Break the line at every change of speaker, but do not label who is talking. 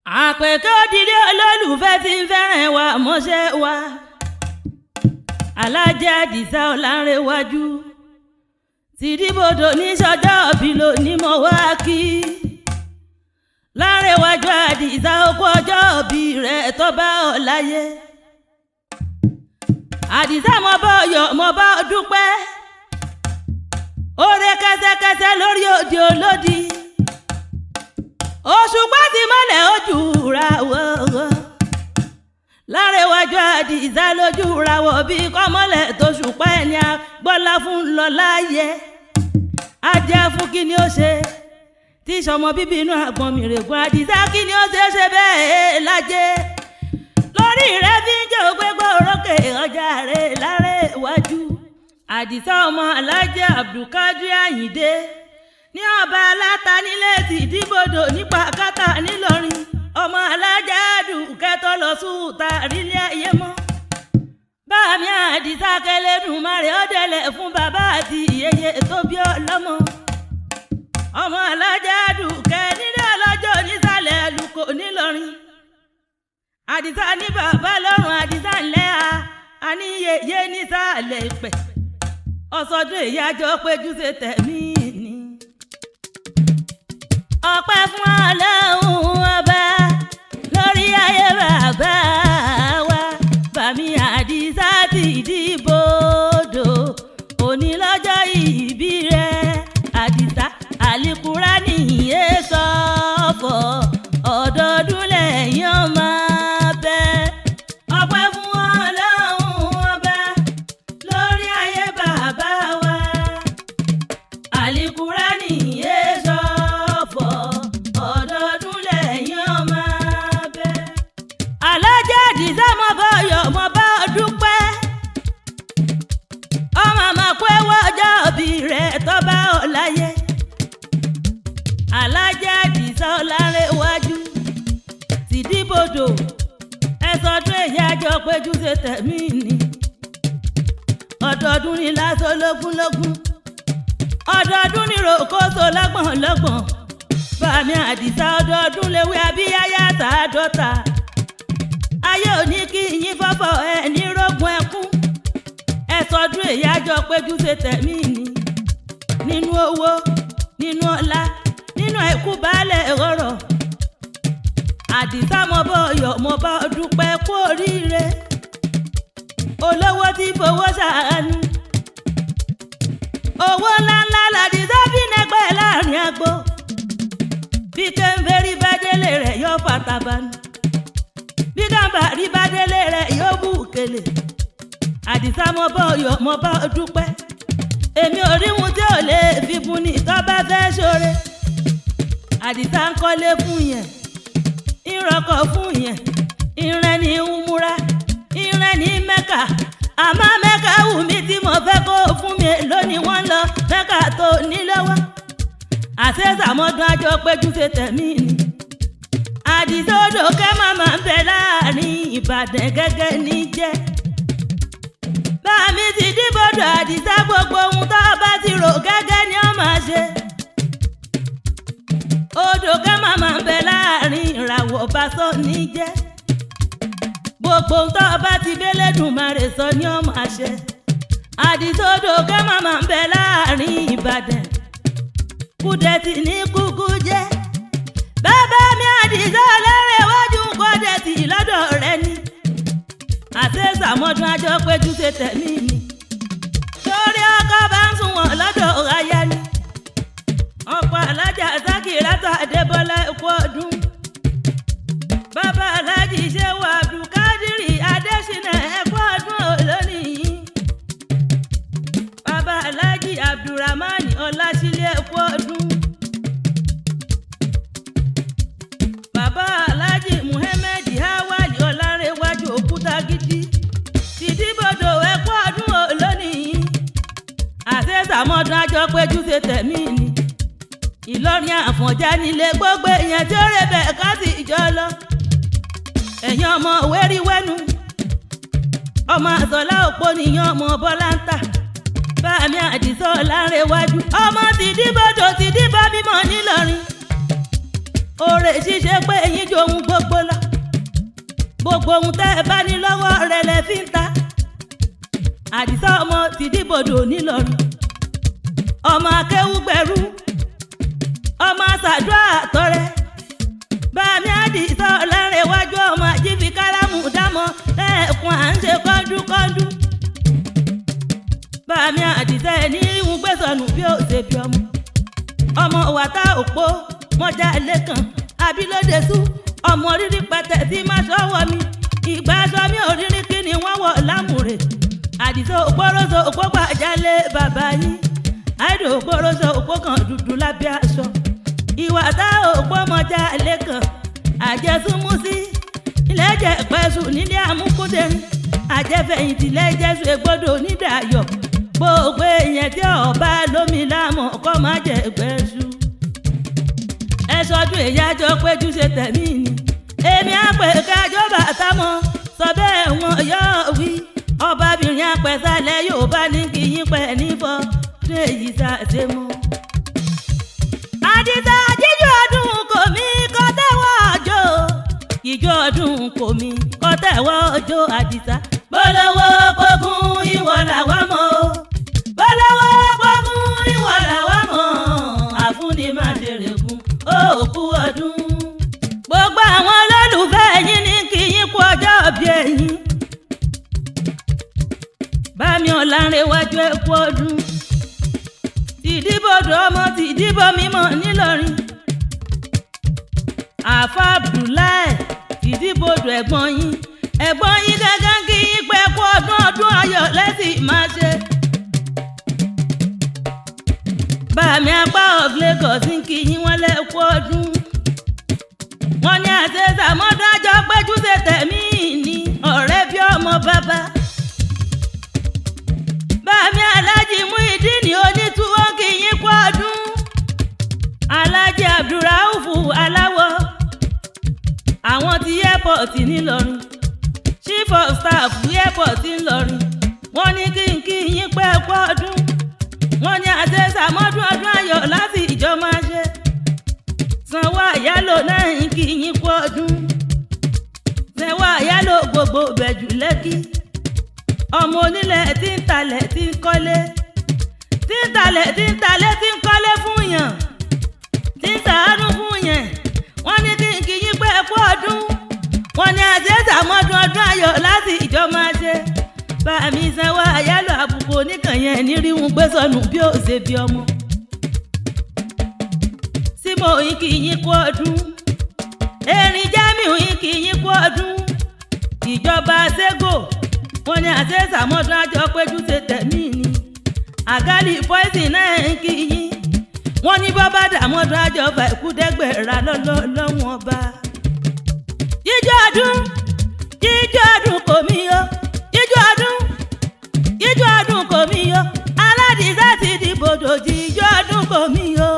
àpèké òdìdí olólùfẹ́ tí ń fẹ́ràn wa mọ́ṣẹ́ wa alájà Adisa Olanrewaju Tidibodo ní sọjọ́ òbí ló ní mo wá kí Lanrewaju Adisa okú ọjọ́ òbí rẹ̀ tó bá ọ láyé. Adisa mo bá ọ yọ̀ mo bá ọ dúpẹ́ oore kẹsẹkẹsẹ lórí òde olódi òṣùpá ti mọ́lẹ̀ ojú ra wọ́ Lanrewaju Adisa lójú ra wọ́ bí kọ́mọ́lẹ̀ tó ṣùpá ẹni agbọ́lá fún lọ láàyè ajá fún kí ni ó ṣe tí sọmọ bíbí inú àgbọn mi règùn Adisa kí ni ó ṣe bẹ́ẹ̀ lájẹ́ lórí rẹ̀ fi ń jẹ́ ògbégbó orókè ọjà rẹ̀ Lanrewaju Adisa ọmọ alájẹ Abdulkadir Ayinde ní ọba aláta nílé Tidibodo nípa kátà nílọrin ọmọ alájà Àdùkẹ́ tó lọ súùtà rílé ayé mọ́ báàmí Adisa kẹlẹ́dùnmarè ọ̀dẹ̀lẹ̀ fún bàbá àti ìyẹyẹ tó bí ọlọ́mọ ọmọ alájà Àdùkẹ́ nílé ọlọ́jọ́ nísàlẹ̀ lùkò nílọrin Adisa ní bàbá lọ́rùn Adisa ńlẹ́ a ní yeye nísàlẹ̀ ìpẹ́ ọ̀sọ́dún èyí àjọ péjú ṣe tẹ̀mí ni ọpẹ́ fún Ọlọ́run ọba lórí ayé bàbá wa bàmí Adisa Tidibodo òní lọ́jọ́ ìbí rẹ̀ Adisa Al-Qur'ani sọ́fọ̀ ọdọọdún lẹ́yìn ọmọ bẹ́ẹ̀ ọpẹ́ fún Ọlọ́run ọba lórí ayé bàbá wa Al-Qur'ani sọ́fọ̀ ọdọọdún lẹ́yìn ọmọ bẹ́ẹ̀. alájà Adisa mo bá yọ̀ mo bá dúpẹ́ ọmọ àmọ́ pé wọ́jọ́ òbí rẹ̀ tó bá ọ láyé. alájà Adisa Olanrewaju Tidibodo ẹ̀sọ́dún èyí àjọ péjú ṣe tẹ̀mí ni ọdọọdún ní lásán lógúnlógún ọdọọdún ní ròkóso lọ́gbọ̀nlọ́gbọ̀n bàmí Adisa ọdọọdún léwé abíyáyá àtàdọ́ta ayé òní kí yín fọ́fọ́ ẹ̀ ní rógun ẹkún ẹ̀sọ́dún èyí àjọ péjú ṣe tẹ̀mí ni nínú owó nínú ọlá nínú ẹ̀kú baálẹ̀ rọ̀rọ̀ Adisa mo bá yọ̀ mo bá dúpẹ́ kú oríire olówó tí fowó ṣàánú owó ńláńlá l'Adisa fi nẹgbẹ́ láàrin agbo bí kẹ́ńbẹ́rí bá délé rẹ̀ yóò fàtàbánu bí gàmbàrí bá délé rẹ̀ yóò bù kele Adisa mo bá yọ̀ mo bá dúpẹ́ èmi ò rí wọn tí ò lè fi bùn ní tó bá fẹ́ ṣoore Adisa ń kọ́lé fún yẹn ìrọ̀kọ̀ fún yẹn ìrẹ́ ní umura ìrẹ́ ní Mẹ́kà àmọ́ Mẹ́kà wù mí tí mo fẹ́ kó fún mi lónìí wọ́n lọ Mẹ́kà tó nílọ́wọ́ àṣẹ samodun àjọ péjú ṣe tẹ̀mí ni Adisa odò kẹ́ màmá ń bẹ láàrin Ìbàdàn gẹ́gẹ́ ní jẹ́ bàmí Tidibodo Adisa gbogbo ohun tó bá ti rò gẹ́gẹ́ ni ó máa ṣe odò kẹ́ màmá ń bẹ láàrin ìràwọ̀ bàṣọ ní jẹ́ gbogbo ohun tó bá ti bẹ́lẹ́dùnmarè sọ ni ó máa ṣe Adisa odò kẹ́ màmá ń bẹ láàrin Ìbàdàn kúdẹ̀tì ní kúkú jẹ́ bàbá mi Adisa Olanrewaju kúdẹ̀tì lọ́dọ̀ rẹ ni àṣẹ samodun àjọ péjú ṣe tẹ̀mí ni torí ọkọ bá ń sùn wọ́n lọ́dọ̀ aya ni ọ̀pọ̀ alájà Sakiratu Adébọ́lá ẹ̀kú ọdún bàbá alájì Ṣéwù Abdulkadir Adésínà ẹ̀kú ọdún olónìí bàbá alájì Abdulrahman Ọlásílẹ̀ ẹ̀kú ọdún bàbá alájì Muhammed Hawali Olanrewaju Òkútagidi Tidibodo ẹ̀kú ọdún olónìí àṣẹ samodun àjọ péjú ṣe tẹ̀mí ni Ìlọrin Àfọ̀njá nílé gbogbo èèyàn tí ó rẹ̀ bẹ̀ ká sì jọ lọ ẹ̀yin ọmọ wẹ́ríwẹ́nu ọmọ àsọlá òpó nìyàn ọmọ bọ́lá ń tà bàmí Adisa Olanrewaju ọmọ Tidibodo Tidibo bímọ nílọrin oore ṣíṣe pé eyín jòun gbogbo gbogbo ohun tẹ́ ẹ bá ní lọ́wọ́ rẹ̀ lẹ fi ń ta. Àdìsá ọmọ Tìdíbodò nílọrin, ọmọ akéwúgbẹ̀rú, ọmọ àṣàdúrà àtọrẹ. Bàmí Àdìsá Ọlánrewájú ọmọ àjífi kálámù dámọ̀ lẹ́ẹ̀kún à ń ṣe kọ́ńdúkọ́ńdú. Bàmí Àdìsá ẹni ìhun gbèsònù bí ó ṣe bí ọmọ. Ọmọ wàtá òpó mọ́jà lẹ́kàn abilódesú, ọmọ rírí pẹ̀tẹ̀ tí má ṣọ́wọ́ mi. Ìgbà aṣọ mi ò rírí kí ni wọ́n wọ̀ lámùrè. Àdìsá òpóróso òpó gbàjálé bàbá yín. Àìdò òpóróso òpó kan dúdú lábẹ́ aṣọ. Ìwà tá òpó mọ́jà lẹ́kàn àjẹsúnmúsí. Ilé jẹ pẹ̀sù nílé àmúkúndẹ̀rín. Àjẹfẹ̀yìntì lẹ́jẹ̀sù ègbodò nídàáyọ̀. Gbogbo èèyàn tí ọba lómi lámọ̀ kọ́ máa jẹ pẹ̀sù. Ẹ sọdún èyí àjọ péjú ṣe tẹ̀mí ni. Èmi àpè kájọ bàtà mọ́ sọ bẹ́ẹ̀ wọn yọ wí. Ọbabìnrin apẹ̀sálẹ̀ Yorùbá ní kí yín pẹ̀ níbọ̀ ṣé èyí ṣàṣe mọ́. Àdìsá jíjọ ọdún kò mí kọ́ tẹ́wọ́ ọjọ́. Jíjọ ọdún kò mí kọ́ tẹ́wọ́ ọjọ́ Àdìsá. Bọ́lọ́wọ́ gbógun ìwọ làwọn mọ̀ o. Bọ́lọ́wọ́ gbógun ìwọ làwọn mọ̀. Àfúnni máa dèrè kún òkú ọdún. Gbogbo àwọn olólùfẹ́ yín ní kí yín kú ọjọ́ bí ẹ̀yin. Bàmí Ọlanrewájú ẹ kú ọdún. Tìdíbodò ọmọ Tìdíbò mímọ́ nílọrin. Àfà Abdullahi Tìdíbodò ẹ̀gbọ́n yín. Ẹ̀gbọ́n yín gángan kí yín pẹ́ kú ọdún ọdún ayọ̀ lẹ́sìn máa ṣe. Bàmí apá of Lagos ń kí yín wọ́n lẹ́ kú ọdún. Wọ́n ní àṣẹ sàmọ́dún àjọ péjú ṣe tẹ̀mí ní ọ̀rẹ́ bí ọmọ bàbá. Bàmí Aláàjì Muyideen Onítúwó kí yín kú ọdún. Aláàjì Abdulraufu Aláwọ̀. Àwọn ti airport nílọrin. Chief of staff airport ńlọrin. Wọ́n ní kí yín pẹ́ kú ọdún. Wọ́n ní àṣẹ sàmọ́dún ọdún ayọ̀ láti ìjọ máa ṣe. Sanwó àyálò náà ń kí yín kú ọdún. Sanwó àyálò gbogbo bẹ̀jù Lẹ́kì. Ọmọ onílẹ̀ tí ń talẹ̀ tí ń kọ́lé. Tí ń talẹ̀ tí ń talẹ̀ tí ń kọ́lé fún yàn. Tí ń ṣàánú fún yàn. Wọ́n ní kí yín pẹ́ kú ọdún. Wọ́n ní àṣẹ sàmọ́dún ọdún ayọ̀ láti ìjọ máa ṣe. Bàmí sanwó àyálò àbùkù oníkànyẹn ní rí wọn gbé sọnù bí ó ṣe bí ọmọ. Símò yín kí yín kú ọdún. Erin Jamiu yín kí yín kú ọdún. Ìjọba Ségò wọ́n ní àṣẹ sàmọ́dún àjọ péjú ṣe tẹ̀mí ni. Àgálì poison náà ń kí yín. Wọ́n ní bọ́bá dàmọ́dún àjọ fà ìkúdẹ́gbẹ̀rà lọ́wọ́n ọba. Jíjọ ọdún kò mí o. Jíjọ ọdún kò mí o. Aládìsá Tìdíbodò jíjọ ọdún kò mí o.